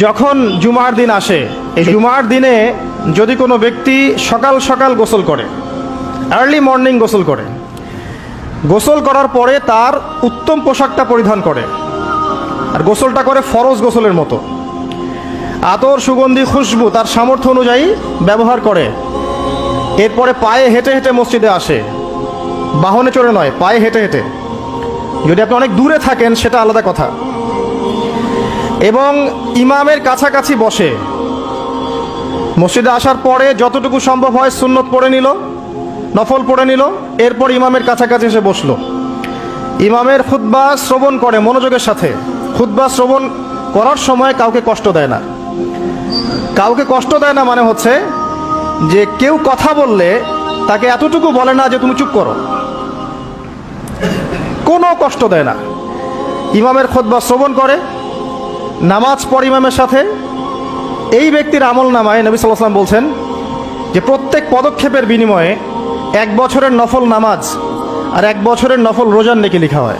যখন জুমার দিন আসে, এই জুমার দিনে যদি কোনো ব্যক্তি সকাল সকাল গোসল করে, আর্লি মর্নিং গোসল করে, গোসল করার পরে তার উত্তম পোশাকটা পরিধান করে, আর গোসলটা করে ফরজ গোসলের মতো, আতর সুগন্ধি খুশবু তার সামর্থ্য অনুযায়ী ব্যবহার করে, এরপরে পায়ে হেঁটে হেঁটে মসজিদে আসে, বাহনে চড়ে নয়, পায়ে হেঁটে হেঁটে। যদি আপনি অনেক দূরে থাকেন সেটা আলাদা কথা। এবং ইমামের কাছাকাছি বসে, মসজিদে আসার পরে যতটুকু সম্ভব হয় সুন্নত পড়ে নিল, নফল পড়ে নিল, এরপর ইমামের কাছাকাছি এসে বসলো, ইমামের খুতবা শ্রবণ করে মনোযোগের সাথে। খুতবা শ্রবণ করার সময় কাউকে কষ্ট দেয় না। কাউকে কষ্ট দেয় না মানে হচ্ছে যে কেউ কথা বললে তাকে এতটুকু বলে না যে তুমি চুপ করো, কোনো কষ্ট দেয় না। ইমামের খুতবা শ্রবণ করে, নামাজ পড়ে ইমামের সাথে। এই ব্যক্তির আমল নামায় নবী সাল্লাল্লাহু আলাইহি ওয়াসাল্লাম বলছেন যে প্রত্যেক পদক্ষেপের বিনিময়ে 1 বছরের নফল নামাজ আর 1 বছরের নফল রোজার নেকি লেখা হয়।